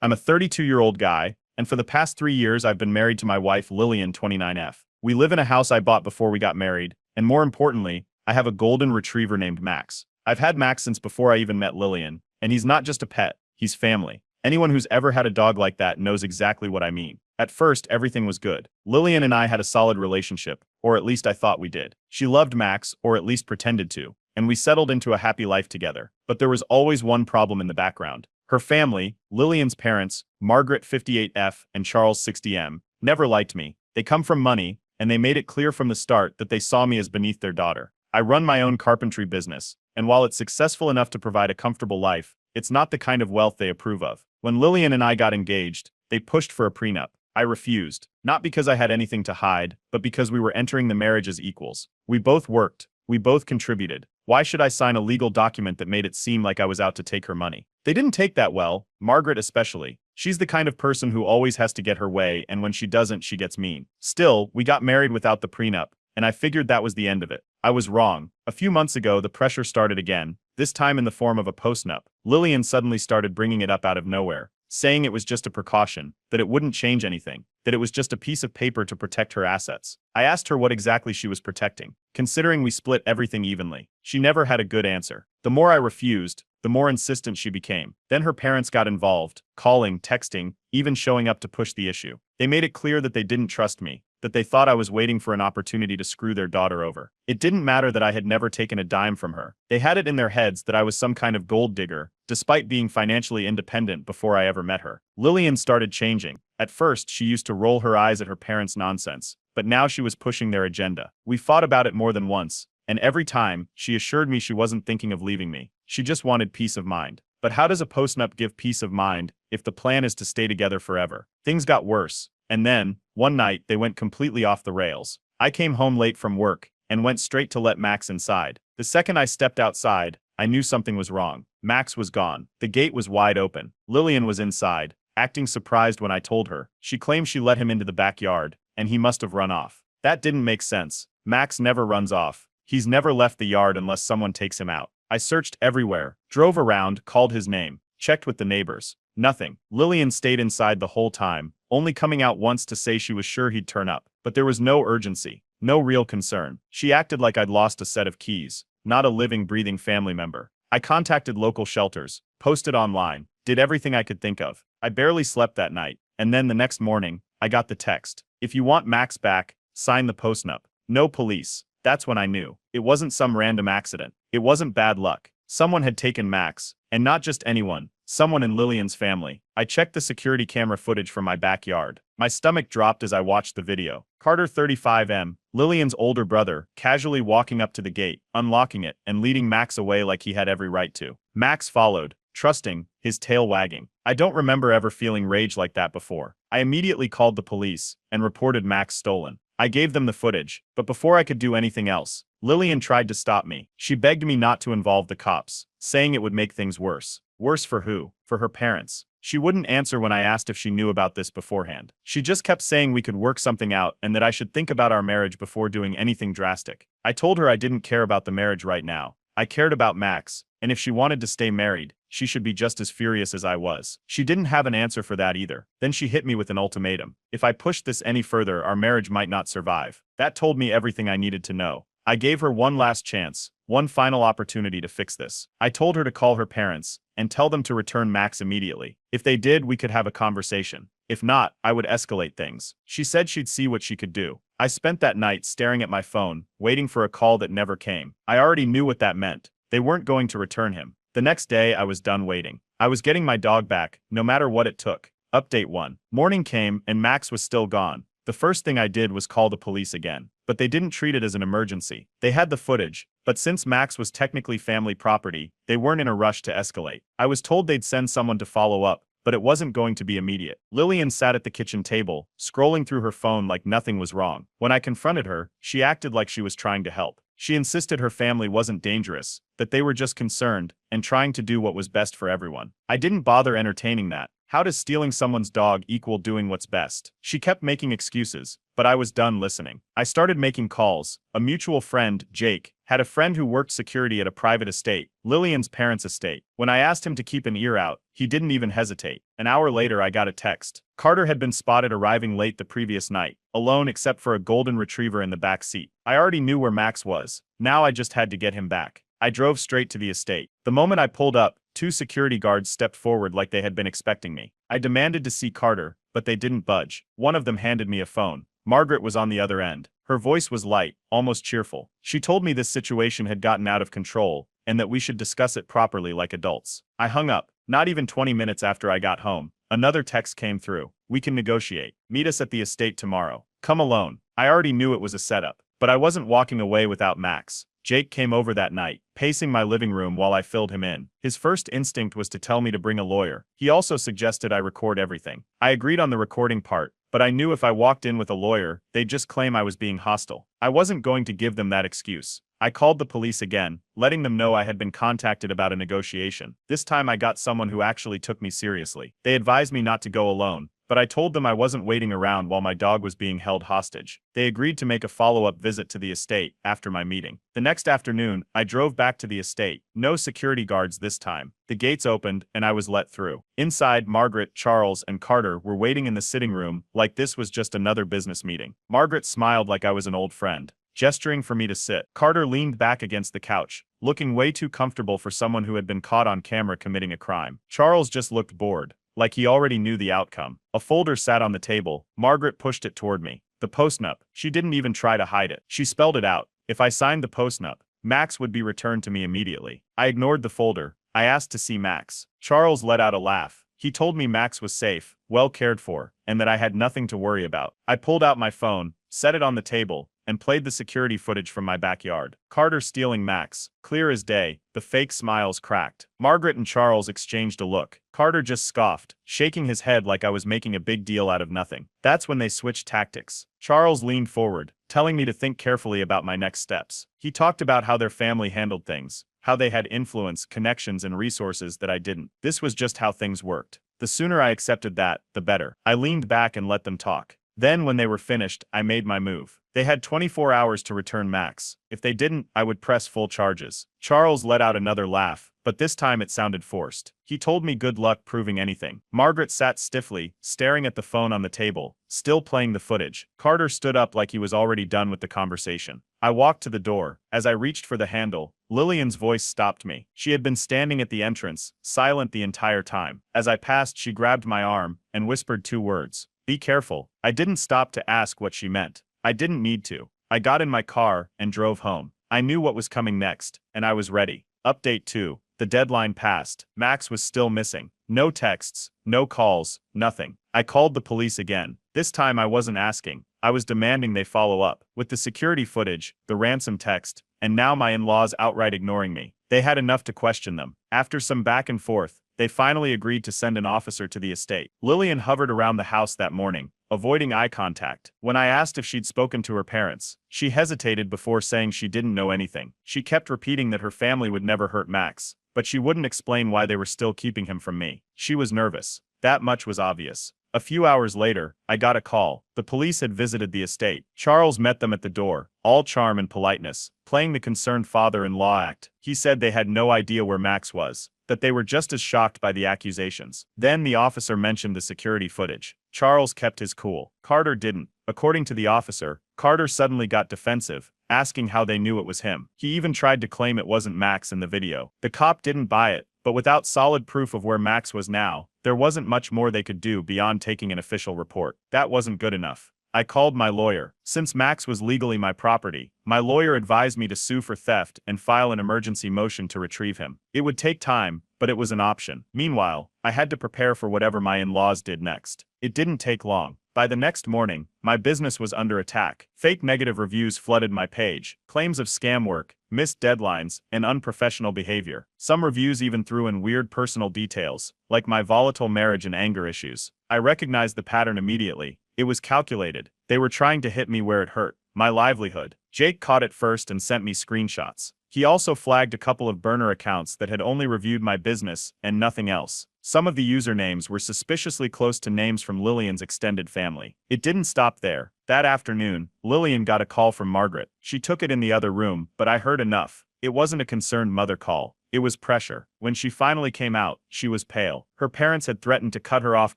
I'm a 32-year-old guy, and for the past 3 years I've been married to my wife Lillian 29F. We live in a house I bought before we got married, and more importantly, I have a golden retriever named Max. I've had Max since before I even met Lillian, and he's not just a pet, he's family. Anyone who's ever had a dog like that knows exactly what I mean. At first, everything was good. Lillian and I had a solid relationship, or at least I thought we did. She loved Max, or at least pretended to, and we settled into a happy life together. But there was always one problem in the background. Her family, Lillian's parents, Margaret 58F and Charles 60M, never liked me. They come from money, and they made it clear from the start that they saw me as beneath their daughter. I run my own carpentry business, and while it's successful enough to provide a comfortable life, it's not the kind of wealth they approve of. When Lillian and I got engaged, they pushed for a prenup. I refused, not because I had anything to hide, but because we were entering the marriage as equals. We both worked. We both contributed. Why should I sign a legal document that made it seem like I was out to take her money? They didn't take that well, Margaret especially. She's the kind of person who always has to get her way, and when she doesn't, she gets mean. Still, we got married without the prenup, and I figured that was the end of it. I was wrong. A few months ago, the pressure started again, this time in the form of a postnup. Lillian suddenly started bringing it up out of nowhere, saying it was just a precaution, that it wouldn't change anything, that it was just a piece of paper to protect her assets. I asked her what exactly she was protecting, considering we split everything evenly. She never had a good answer. The more I refused, the more insistent she became. Then her parents got involved, calling, texting, even showing up to push the issue. They made it clear that they didn't trust me, that they thought I was waiting for an opportunity to screw their daughter over. It didn't matter that I had never taken a dime from her. They had it in their heads that I was some kind of gold digger, despite being financially independent before I ever met her. Lillian started changing. At first, she used to roll her eyes at her parents' nonsense, but now she was pushing their agenda. We fought about it more than once, and every time, she assured me she wasn't thinking of leaving me. She just wanted peace of mind. But how does a postnup give peace of mind if the plan is to stay together forever? Things got worse, and then, one night, they went completely off the rails. I came home late from work and went straight to let Max inside. The second I stepped outside, I knew something was wrong. Max was gone. The gate was wide open. Lillian was inside, acting surprised when I told her. She claimed she let him into the backyard, and he must have run off. That didn't make sense. Max never runs off. He's never left the yard unless someone takes him out. I searched everywhere, drove around, called his name, checked with the neighbors. Nothing. Lillian stayed inside the whole time, only coming out once to say she was sure he'd turn up. But there was no urgency, no real concern. She acted like I'd lost a set of keys, not a living, breathing family member. I contacted local shelters, posted online, did everything I could think of. I barely slept that night, and then the next morning, I got the text. If you want Max back, sign the postnup. No police. That's when I knew. It wasn't some random accident. It wasn't bad luck. Someone had taken Max, and not just anyone, someone in Lillian's family. I checked the security camera footage from my backyard. My stomach dropped as I watched the video. Carter 35M, Lillian's older brother, casually walking up to the gate, unlocking it, and leading Max away like he had every right to. Max followed, trusting, his tail wagging. I don't remember ever feeling rage like that before. I immediately called the police and reported Max stolen. I gave them the footage, but before I could do anything else, Lillian tried to stop me. She begged me not to involve the cops, saying it would make things worse. Worse for who? For her parents. She wouldn't answer when I asked if she knew about this beforehand. She just kept saying we could work something out and that I should think about our marriage before doing anything drastic. I told her I didn't care about the marriage right now. I cared about Max, and if she wanted to stay married, she should be just as furious as I was. She didn't have an answer for that either. Then she hit me with an ultimatum. If I pushed this any further, our marriage might not survive. That told me everything I needed to know. I gave her one last chance, one final opportunity to fix this. I told her to call her parents and tell them to return Max immediately. If they did, we could have a conversation. If not, I would escalate things. She said she'd see what she could do. I spent that night staring at my phone, waiting for a call that never came. I already knew what that meant. They weren't going to return him. The next day, I was done waiting. I was getting my dog back, no matter what it took. Update 1. Morning came, and Max was still gone. The first thing I did was call the police again. But they didn't treat it as an emergency. They had the footage, but since Max was technically family property, they weren't in a rush to escalate. I was told they'd send someone to follow up, but it wasn't going to be immediate. Lillian sat at the kitchen table, scrolling through her phone like nothing was wrong. When I confronted her, she acted like she was trying to help. She insisted her family wasn't dangerous, that they were just concerned and trying to do what was best for everyone. I didn't bother entertaining that. How does stealing someone's dog equal doing what's best? She kept making excuses, but I was done listening. I started making calls. A mutual friend, Jake, had a friend who worked security at a private estate, Lillian's parents' estate. When I asked him to keep an ear out, he didn't even hesitate. An hour later, I got a text. Carter had been spotted arriving late the previous night, alone except for a golden retriever in the back seat. I already knew where Max was. Now I just had to get him back. I drove straight to the estate. The moment I pulled up, two security guards stepped forward like they had been expecting me. I demanded to see Carter, but they didn't budge. One of them handed me a phone. Margaret was on the other end. Her voice was light, almost cheerful. She told me this situation had gotten out of control, and that we should discuss it properly like adults. I hung up. Not even 20 minutes after I got home, another text came through. We can negotiate. Meet us at the estate tomorrow. Come alone. I already knew it was a setup, but I wasn't walking away without Max. Jake came over that night, pacing my living room while I filled him in. His first instinct was to tell me to bring a lawyer. He also suggested I record everything. I agreed on the recording part, but I knew if I walked in with a lawyer, they'd just claim I was being hostile. I wasn't going to give them that excuse. I called the police again, letting them know I had been contacted about a negotiation. This time I got someone who actually took me seriously. They advised me not to go alone, but I told them I wasn't waiting around while my dog was being held hostage. They agreed to make a follow-up visit to the estate after my meeting. The next afternoon, I drove back to the estate. No security guards this time. The gates opened, and I was let through. Inside, Margaret, Charles, and Carter were waiting in the sitting room like this was just another business meeting. Margaret smiled like I was an old friend, gesturing for me to sit. Carter leaned back against the couch, looking way too comfortable for someone who had been caught on camera committing a crime. Charles just looked bored, like he already knew the outcome. A folder sat on the table. Margaret pushed it toward me. The postnup. She didn't even try to hide it. She spelled it out. If I signed the postnup, Max would be returned to me immediately. I ignored the folder. I asked to see Max. Charles let out a laugh. He told me Max was safe, well cared for, and that I had nothing to worry about. I pulled out my phone, set it on the table, and played the security footage from my backyard. Carter stealing Max. Clear as day. The fake smiles cracked. Margaret and Charles exchanged a look. Carter just scoffed, shaking his head like I was making a big deal out of nothing. That's when they switched tactics. Charles leaned forward, telling me to think carefully about my next steps. He talked about how their family handled things, how they had influence, connections, and resources that I didn't. This was just how things worked. The sooner I accepted that, the better. I leaned back and let them talk. Then when they were finished, I made my move. They had 24 hours to return Max. If they didn't, I would press full charges. Charles let out another laugh, but this time it sounded forced. He told me good luck proving anything. Margaret sat stiffly, staring at the phone on the table, still playing the footage. Carter stood up like he was already done with the conversation. I walked to the door. As I reached for the handle, Lillian's voice stopped me. She had been standing at the entrance, silent the entire time. As I passed, she grabbed my arm and whispered two words. Be careful. I didn't stop to ask what she meant. I didn't need to. I got in my car and drove home. I knew what was coming next, and I was ready. Update 2. The deadline passed. Max was still missing. No texts, no calls, nothing. I called the police again. This time I wasn't asking. I was demanding they follow up. With the security footage, the ransom text, and now my in-laws outright ignoring me. They had enough to question them. After some back and forth, they finally agreed to send an officer to the estate. Lillian hovered around the house that morning, avoiding eye contact. When I asked if she'd spoken to her parents, she hesitated before saying she didn't know anything. She kept repeating that her family would never hurt Max, but she wouldn't explain why they were still keeping him from me. She was nervous. That much was obvious. A few hours later, I got a call. The police had visited the estate. Charles met them at the door, all charm and politeness, playing the concerned father-in-law act. He said they had no idea where Max was, that they were just as shocked by the accusations. Then the officer mentioned the security footage. Charles kept his cool. Carter didn't. According to the officer, Carter suddenly got defensive, asking how they knew it was him. He even tried to claim it wasn't Max in the video. The cop didn't buy it, but without solid proof of where Max was now, there wasn't much more they could do beyond taking an official report. That wasn't good enough. I called my lawyer. Since Max was legally my property, my lawyer advised me to sue for theft and file an emergency motion to retrieve him. It would take time, but it was an option. Meanwhile, I had to prepare for whatever my in-laws did next. It didn't take long. By the next morning, my business was under attack. Fake negative reviews flooded my page, claims of scam work, missed deadlines, and unprofessional behavior. Some reviews even threw in weird personal details, like my volatile marriage and anger issues. I recognized the pattern immediately. It was calculated. They were trying to hit me where it hurt, my livelihood. Jake caught it first and sent me screenshots. He also flagged a couple of burner accounts that had only reviewed my business and nothing else. Some of the usernames were suspiciously close to names from Lillian's extended family. It didn't stop there. That afternoon, Lillian got a call from Margaret. She took it in the other room, but I heard enough. It wasn't a concerned mother call. It was pressure. When she finally came out, she was pale. Her parents had threatened to cut her off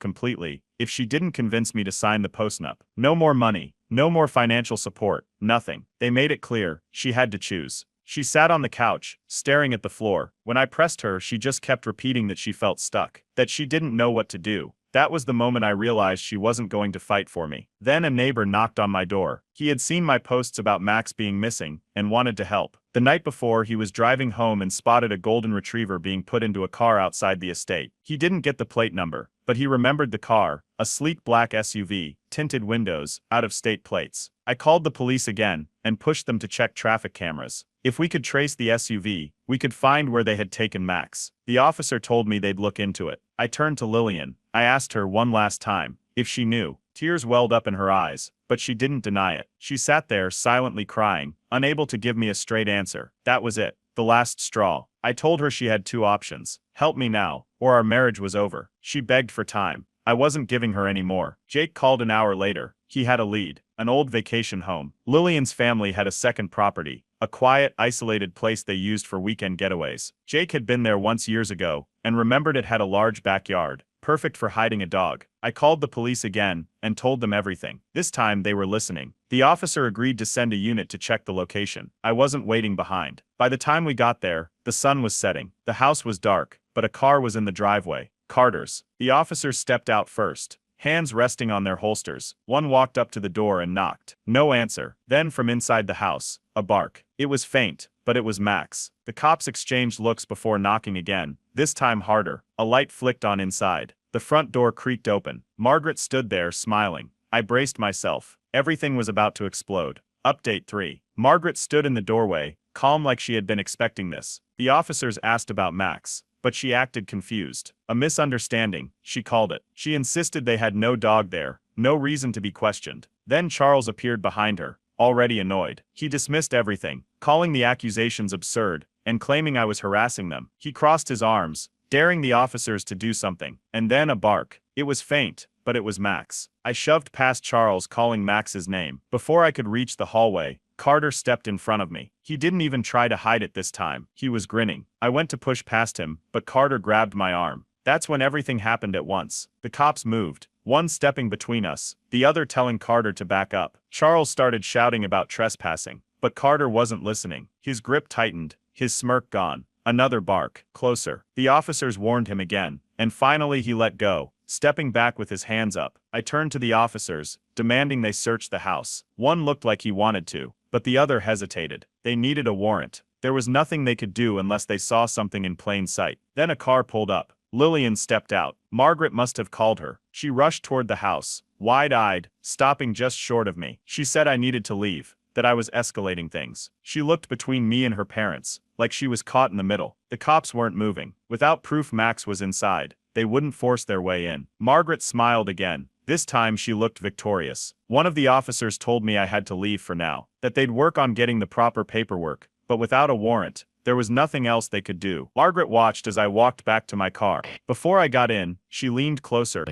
completely if she didn't convince me to sign the postnup. No more money, no more financial support, nothing. They made it clear she had to choose. She sat on the couch, staring at the floor. When I pressed her, she just kept repeating that she felt stuck, that she didn't know what to do. That was the moment I realized she wasn't going to fight for me. Then a neighbor knocked on my door. He had seen my posts about Max being missing and wanted to help. The night before, he was driving home and spotted a golden retriever being put into a car outside the estate. He didn't get the plate number, but he remembered the car, a sleek black SUV, tinted windows, out-of-state plates. I called the police again and pushed them to check traffic cameras. If we could trace the SUV, we could find where they had taken Max. The officer told me they'd look into it. I turned to Lillian. I asked her one last time if she knew. Tears welled up in her eyes, but she didn't deny it. She sat there silently crying, unable to give me a straight answer. That was it, the last straw. I told her she had two options: help me now, or our marriage was over. She begged for time. I wasn't giving her any more. Jake called an hour later. He had a lead: an old vacation home. Lillian's family had a second property, a quiet, isolated place they used for weekend getaways. Jake had been there once years ago and remembered it had a large backyard, perfect for hiding a dog. I called the police again and told them everything. This time they were listening. The officer agreed to send a unit to check the location. I wasn't waiting behind. By the time we got there, the sun was setting. The house was dark, but a car was in the driveway. Carter's. The officers stepped out first, hands resting on their holsters. One walked up to the door and knocked. No answer. Then from inside the house, a bark. It was faint, but it was Max. The cops exchanged looks before knocking again, this time harder. A light flicked on inside. The front door creaked open. Margaret stood there, smiling. I braced myself. Everything was about to explode. Update 3. Margaret stood in the doorway, calm like she had been expecting this. The officers asked about Max, but she acted confused. A misunderstanding, she called it. She insisted they had no dog there, no reason to be questioned. Then Charles appeared behind her, already annoyed. He dismissed everything, calling the accusations absurd, and claiming I was harassing them. He crossed his arms, daring the officers to do something. And then a bark. It was faint, but it was Max. I shoved past Charles, calling Max's name. Before I could reach the hallway, Carter stepped in front of me. He didn't even try to hide it this time. He was grinning. I went to push past him, but Carter grabbed my arm. That's when everything happened at once. The cops moved, one stepping between us, the other telling Carter to back up. Charles started shouting about trespassing, but Carter wasn't listening. His grip tightened, his smirk gone. Another bark, closer. The officers warned him again, and finally he let go, stepping back with his hands up. I turned to the officers, demanding they search the house. One looked like he wanted to, but the other hesitated. They needed a warrant. There was nothing they could do unless they saw something in plain sight. Then a car pulled up. Lillian stepped out. Margaret must have called her. She rushed toward the house, wide-eyed, stopping just short of me. She said I needed to leave, that I was escalating things. She looked between me and her parents, like she was caught in the middle. The cops weren't moving. Without proof Max was inside, they wouldn't force their way in. Margaret smiled again. This time she looked victorious. One of the officers told me I had to leave for now, that they'd work on getting the proper paperwork, but without a warrant, there was nothing else they could do. Margaret watched as I walked back to my car. Before I got in, she leaned closer,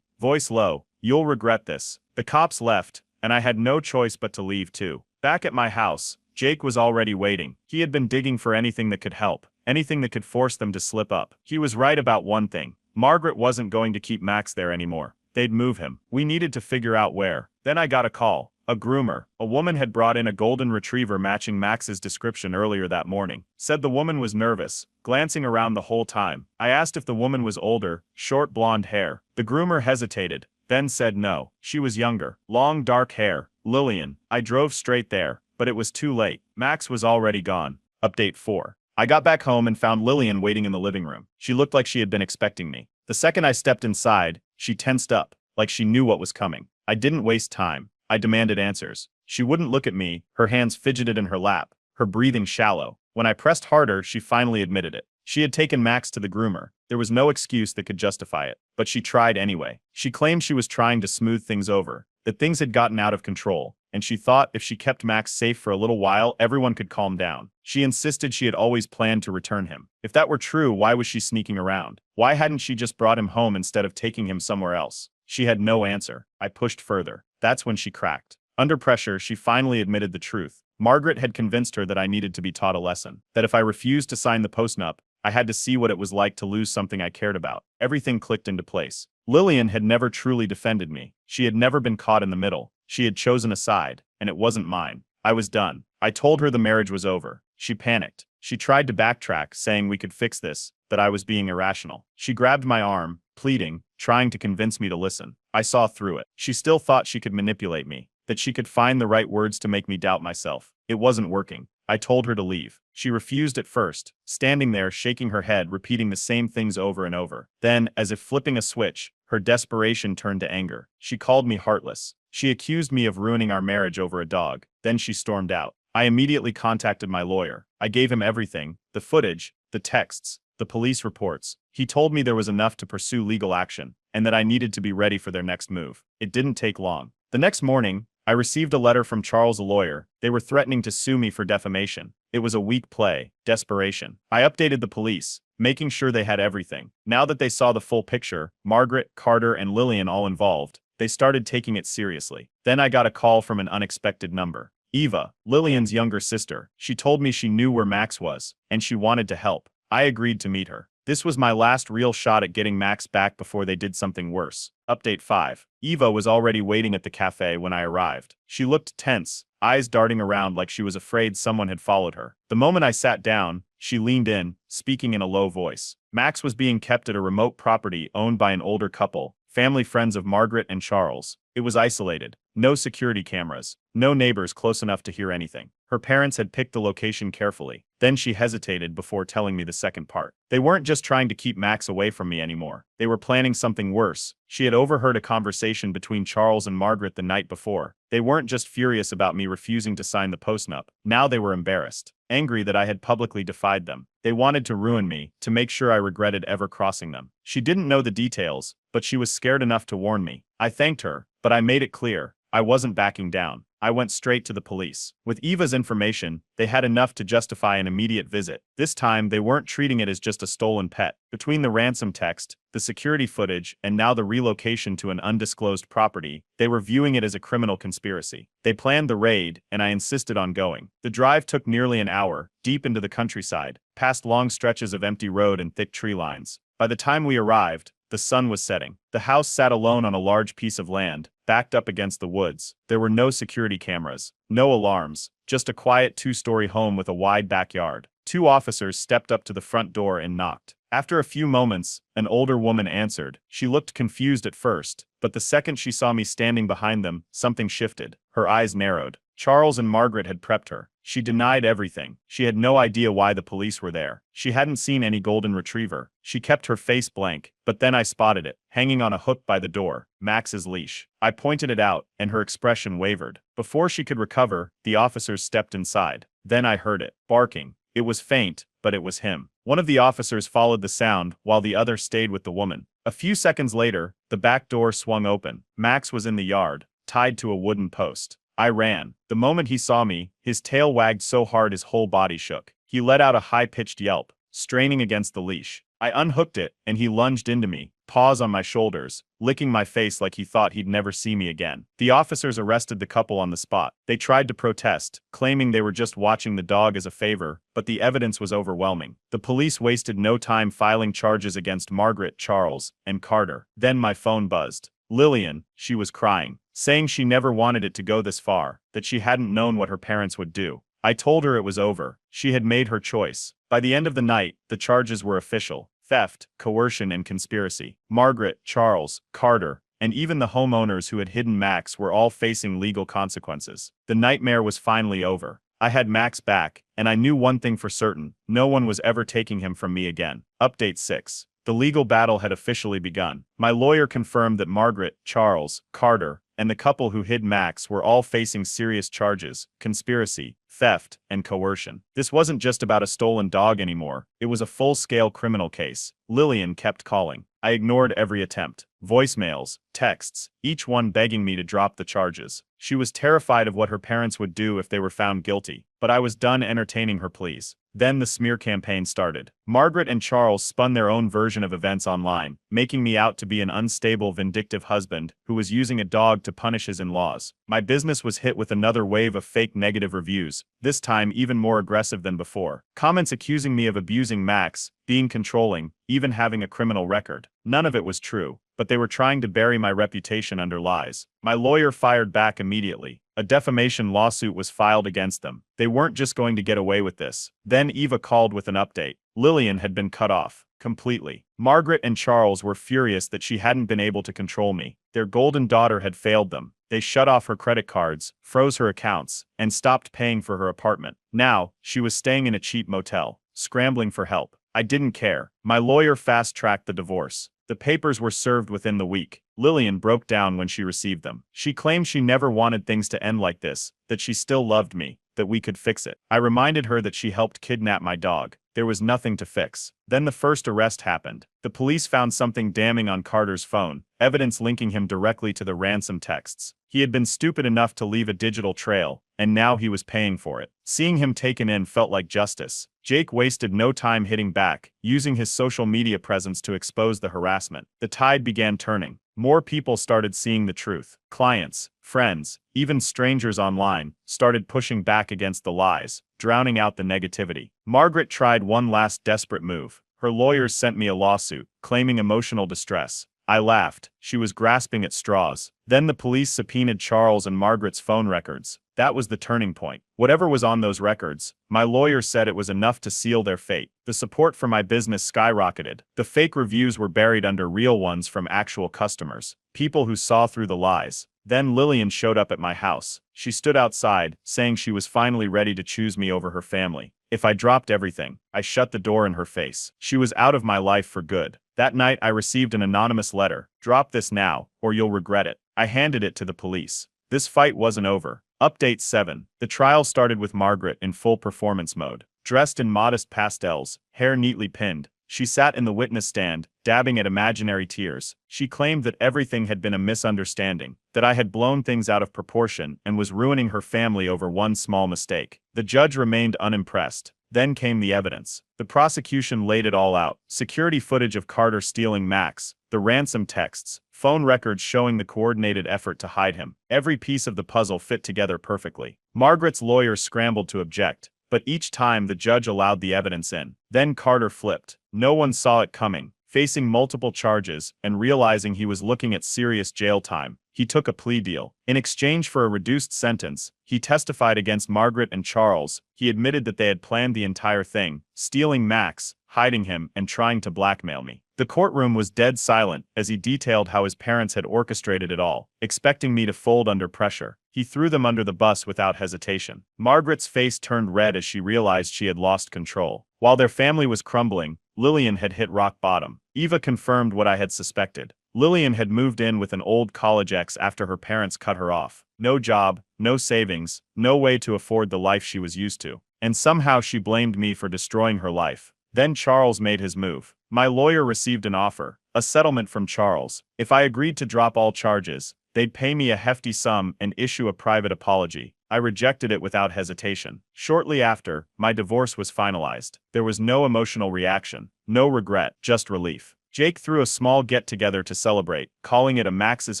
voice low. You'll regret this. The cops left, and I had no choice but to leave too. Back at my house, Jake was already waiting. He had been digging for anything that could help, anything that could force them to slip up. He was right about one thing. Margaret wasn't going to keep Max there anymore. They'd move him. We needed to figure out where. Then I got a call. A groomer. A woman had brought in a golden retriever matching Max's description earlier that morning. Said the woman was nervous, glancing around the whole time. I asked if the woman was older, short blonde hair. The groomer hesitated, then said no. She was younger, long dark hair. Lillian. I drove straight there, but it was too late. Max was already gone. Update 4. I got back home and found Lillian waiting in the living room. She looked like she had been expecting me. The second I stepped inside, she tensed up, like she knew what was coming. I didn't waste time. I demanded answers. She wouldn't look at me, her hands fidgeted in her lap, her breathing shallow. When I pressed harder, she finally admitted it. She had taken Max to the groomer. There was no excuse that could justify it, but she tried anyway. She claimed she was trying to smooth things over, that things had gotten out of control, and she thought if she kept Max safe for a little while, everyone could calm down. She insisted she had always planned to return him. If that were true, why was she sneaking around? Why hadn't she just brought him home instead of taking him somewhere else? She had no answer. I pushed further. That's when she cracked. Under pressure, she finally admitted the truth. Margaret had convinced her that I needed to be taught a lesson, that if I refused to sign the postnup, I had to see what it was like to lose something I cared about. Everything clicked into place. Lillian had never truly defended me. She had never been caught in the middle. She had chosen a side, and it wasn't mine. I was done. I told her the marriage was over. She panicked. She tried to backtrack, saying we could fix this, that I was being irrational. She grabbed my arm, pleading, trying to convince me to listen. I saw through it. She still thought she could manipulate me, that she could find the right words to make me doubt myself. It wasn't working. I told her to leave. She refused at first, standing there shaking her head, repeating the same things over and over. Then, as if flipping a switch, her desperation turned to anger. She called me heartless. She accused me of ruining our marriage over a dog. Then she stormed out. I immediately contacted my lawyer. I gave him everything, the footage, the texts, the police reports. He told me there was enough to pursue legal action, and that I needed to be ready for their next move. It didn't take long. The next morning, I received a letter from Charles, a lawyer. They were threatening to sue me for defamation. It was a weak play, desperation. I updated the police, making sure they had everything. Now that they saw the full picture, Margaret, Carter, and Lillian all involved, they started taking it seriously. Then I got a call from an unexpected number. Eva, Lillian's younger sister. She told me she knew where Max was, and she wanted to help. I agreed to meet her. This was my last real shot at getting Max back before they did something worse. Update 5. Eva was already waiting at the cafe when I arrived. She looked tense, eyes darting around like she was afraid someone had followed her. The moment I sat down, she leaned in, speaking in a low voice. Max was being kept at a remote property owned by an older couple, family friends of Margaret and Charles. It was isolated. No security cameras. No neighbors close enough to hear anything. Her parents had picked the location carefully. Then she hesitated before telling me the second part. They weren't just trying to keep Max away from me anymore. They were planning something worse. She had overheard a conversation between Charles and Margaret the night before. They weren't just furious about me refusing to sign the postnup. Now they were embarrassed, angry that I had publicly defied them. They wanted to ruin me, to make sure I regretted ever crossing them. She didn't know the details, but she was scared enough to warn me. I thanked her, but I made it clear, I wasn't backing down. I went straight to the police. With Eva's information, they had enough to justify an immediate visit. This time, they weren't treating it as just a stolen pet. Between the ransom text, the security footage, and now the relocation to an undisclosed property, they were viewing it as a criminal conspiracy. They planned the raid, and I insisted on going. The drive took nearly an hour, deep into the countryside, past long stretches of empty road and thick tree lines. By the time we arrived, the sun was setting. The house sat alone on a large piece of land, backed up against the woods. There were no security cameras, no alarms, just a quiet two-story home with a wide backyard. 2 officers stepped up to the front door and knocked. After a few moments, an older woman answered. She looked confused at first, but the second she saw me standing behind them, something shifted. Her eyes narrowed. Charles and Margaret had prepped her. She denied everything. She had no idea why the police were there. She hadn't seen any golden retriever. She kept her face blank, but then I spotted it, hanging on a hook by the door, Max's leash. I pointed it out, and her expression wavered. Before she could recover, the officers stepped inside. Then I heard it, barking. It was faint, but it was him. One of the officers followed the sound, while the other stayed with the woman. A few seconds later, the back door swung open. Max was in the yard, tied to a wooden post. I ran. The moment he saw me, his tail wagged so hard his whole body shook. He let out a high-pitched yelp, straining against the leash. I unhooked it, and he lunged into me, paws on my shoulders, licking my face like he thought he'd never see me again. The officers arrested the couple on the spot. They tried to protest, claiming they were just watching the dog as a favor, but the evidence was overwhelming. The police wasted no time filing charges against Margaret, Charles, and Carter. Then my phone buzzed. Lillian, she was crying, saying she never wanted it to go this far, that she hadn't known what her parents would do. I told her it was over. She had made her choice. By the end of the night, the charges were official: theft, coercion, and conspiracy. Margaret, Charles, Carter, and even the homeowners who had hidden Max were all facing legal consequences. The nightmare was finally over. I had Max back, and I knew one thing for certain: no one was ever taking him from me again. Update 6. The legal battle had officially begun. My lawyer confirmed that Margaret, Charles, Carter, and the couple who hid Max were all facing serious charges: conspiracy, theft, and coercion. This wasn't just about a stolen dog anymore. It was a full-scale criminal case. Lillian kept calling. I ignored every attempt. Voicemails, texts, each one begging me to drop the charges. She was terrified of what her parents would do if they were found guilty, but I was done entertaining her pleas. Then the smear campaign started. Margaret and Charles spun their own version of events online, making me out to be an unstable, vindictive husband who was using a dog to punish his in-laws. My business was hit with another wave of fake negative reviews, this time even more aggressive than before. Comments accusing me of abusing Max, being controlling, even having a criminal record. None of it was true, but they were trying to bury my reputation under lies. My lawyer fired back immediately. A defamation lawsuit was filed against them. They weren't just going to get away with this. Then Eva called with an update. Lillian had been cut off completely. Margaret and Charles were furious that she hadn't been able to control me. Their golden daughter had failed them. They shut off her credit cards, froze her accounts, and stopped paying for her apartment. Now, she was staying in a cheap motel, scrambling for help. I didn't care. My lawyer fast-tracked the divorce. The papers were served within the week. Lillian broke down when she received them. She claimed she never wanted things to end like this, that she still loved me, that we could fix it. I reminded her that she helped kidnap my dog. There was nothing to fix. Then the first arrest happened. The police found something damning on Carter's phone, evidence linking him directly to the ransom texts. He had been stupid enough to leave a digital trail, and now he was paying for it. Seeing him taken in felt like justice. Jake wasted no time hitting back, using his social media presence to expose the harassment. The tide began turning. More people started seeing the truth. Clients, friends, even strangers online, started pushing back against the lies, drowning out the negativity. Margaret tried one last desperate move. Her lawyers sent me a lawsuit, claiming emotional distress. I laughed. She was grasping at straws. Then the police subpoenaed Charles and Margaret's phone records. That was the turning point. Whatever was on those records, my lawyer said it was enough to seal their fate. The support for my business skyrocketed. The fake reviews were buried under real ones from actual customers, people who saw through the lies. Then Lillian showed up at my house. She stood outside, saying she was finally ready to choose me over her family. If I dropped everything, I shut the door in her face. She was out of my life for good. That night I received an anonymous letter. Drop this now, or you'll regret it. I handed it to the police. This fight wasn't over. Update 7. The trial started with Margaret in full performance mode. Dressed in modest pastels, hair neatly pinned, she sat in the witness stand, dabbing at imaginary tears. She claimed that everything had been a misunderstanding, that I had blown things out of proportion and was ruining her family over one small mistake. The judge remained unimpressed. Then came the evidence. The prosecution laid it all out. Security footage of Carter stealing Max, the ransom texts, phone records showing the coordinated effort to hide him. Every piece of the puzzle fit together perfectly. Margaret's lawyer scrambled to object, but each time the judge allowed the evidence in. Then Carter flipped. No one saw it coming. Facing multiple charges and realizing he was looking at serious jail time, he took a plea deal. In exchange for a reduced sentence, he testified against Margaret and Charles. He admitted that they had planned the entire thing, stealing Max, hiding him, and trying to blackmail me. The courtroom was dead silent as he detailed how his parents had orchestrated it all, expecting me to fold under pressure. He threw them under the bus without hesitation. Margaret's face turned red as she realized she had lost control. While their family was crumbling, Lillian had hit rock bottom. Eva confirmed what I had suspected. Lillian had moved in with an old college ex after her parents cut her off. No job, no savings, no way to afford the life she was used to. And somehow she blamed me for destroying her life. Then Charles made his move. My lawyer received an offer, a settlement from Charles. If I agreed to drop all charges, they'd pay me a hefty sum and issue a private apology. I rejected it without hesitation. Shortly after, my divorce was finalized. There was no emotional reaction, no regret, just relief. Jake threw a small get-together to celebrate, calling it a Max's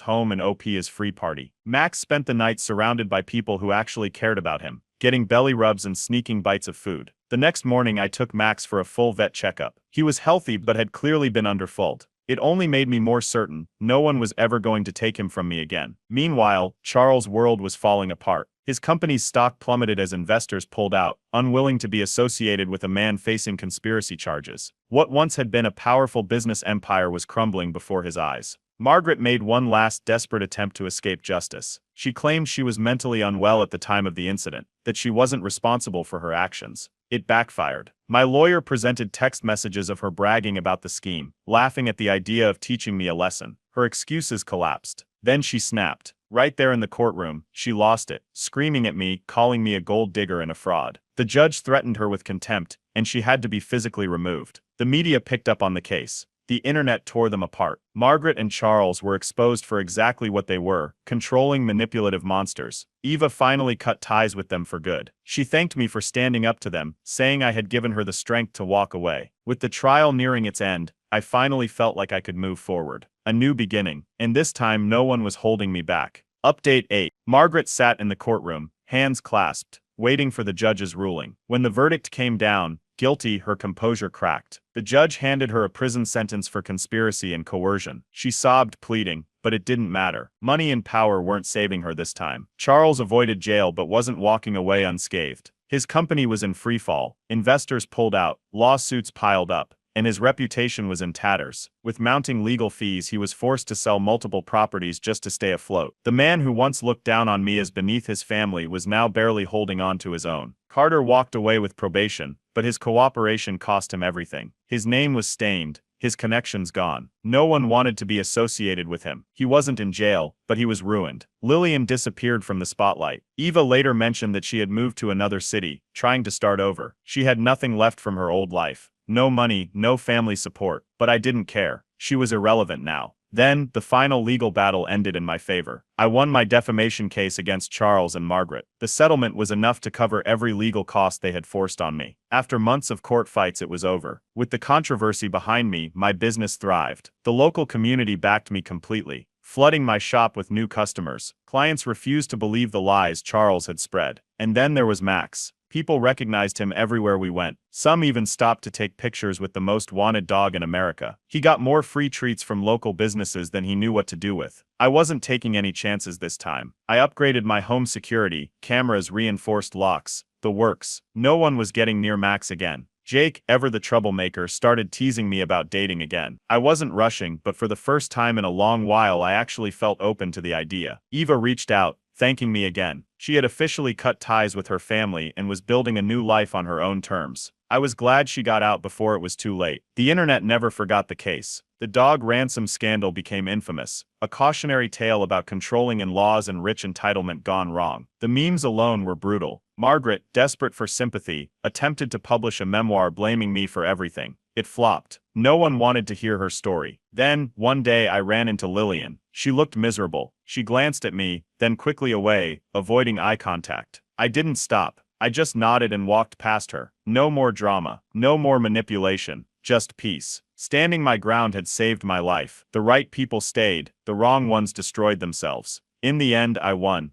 home and OP is free party. Max spent the night surrounded by people who actually cared about him, getting belly rubs and sneaking bites of food. The next morning I took Max for a full vet checkup. He was healthy but had clearly been underfed. It only made me more certain no one was ever going to take him from me again. Meanwhile, Charles' world was falling apart. His company's stock plummeted as investors pulled out, unwilling to be associated with a man facing conspiracy charges. What once had been a powerful business empire was crumbling before his eyes. Margaret made one last desperate attempt to escape justice. She claimed she was mentally unwell at the time of the incident, that she wasn't responsible for her actions. It backfired. My lawyer presented text messages of her bragging about the scheme, laughing at the idea of teaching me a lesson. Her excuses collapsed. Then she snapped. Right there in the courtroom, she lost it, screaming at me, calling me a gold digger and a fraud. The judge threatened her with contempt, and she had to be physically removed. The media picked up on the case. The internet tore them apart. Margaret and Charles were exposed for exactly what they were, controlling manipulative monsters. Eva finally cut ties with them for good. She thanked me for standing up to them, saying I had given her the strength to walk away. With the trial nearing its end, I finally felt like I could move forward. A new beginning, and this time no one was holding me back. Update 8. Margaret sat in the courtroom, hands clasped, waiting for the judge's ruling. When the verdict came down, guilty, her composure cracked. The judge handed her a prison sentence for conspiracy and coercion. She sobbed, pleading, but it didn't matter. Money and power weren't saving her this time. Charles avoided jail but wasn't walking away unscathed. His company was in freefall, investors pulled out, lawsuits piled up, and his reputation was in tatters. With mounting legal fees, he was forced to sell multiple properties just to stay afloat. The man who once looked down on me as beneath his family was now barely holding on to his own. Carter walked away with probation, but his cooperation cost him everything. His name was stained, his connections gone. No one wanted to be associated with him. He wasn't in jail, but he was ruined. Lillian disappeared from the spotlight. Eva later mentioned that she had moved to another city, trying to start over. She had nothing left from her old life. No money, no family support, but I didn't care. She was irrelevant now. Then, the final legal battle ended in my favor. I won my defamation case against Charles and Margaret. The settlement was enough to cover every legal cost they had forced on me. After months of court fights, it was over. With the controversy behind me, my business thrived. The local community backed me completely, flooding my shop with new customers. Clients refused to believe the lies Charles had spread. And then there was Max. People recognized him everywhere we went. Some even stopped to take pictures with the most wanted dog in America. He got more free treats from local businesses than he knew what to do with. I wasn't taking any chances this time. I upgraded my home security, cameras, reinforced locks, the works. No one was getting near Max again. Jake, ever the troublemaker, started teasing me about dating again. I wasn't rushing, but for the first time in a long while I actually felt open to the idea. Eva reached out, thanking me again. She had officially cut ties with her family and was building a new life on her own terms. I was glad she got out before it was too late. The internet never forgot the case. The dog ransom scandal became infamous, a cautionary tale about controlling in-laws and rich entitlement gone wrong. The memes alone were brutal. Margaret, desperate for sympathy, attempted to publish a memoir blaming me for everything. It flopped. No one wanted to hear her story. Then, one day I ran into Lillian. She looked miserable. She glanced at me, then quickly away, avoiding eye contact. I didn't stop. I just nodded and walked past her. No more drama. No more manipulation. Just peace. Standing my ground had saved my life. The right people stayed. The wrong ones destroyed themselves. In the end, I won.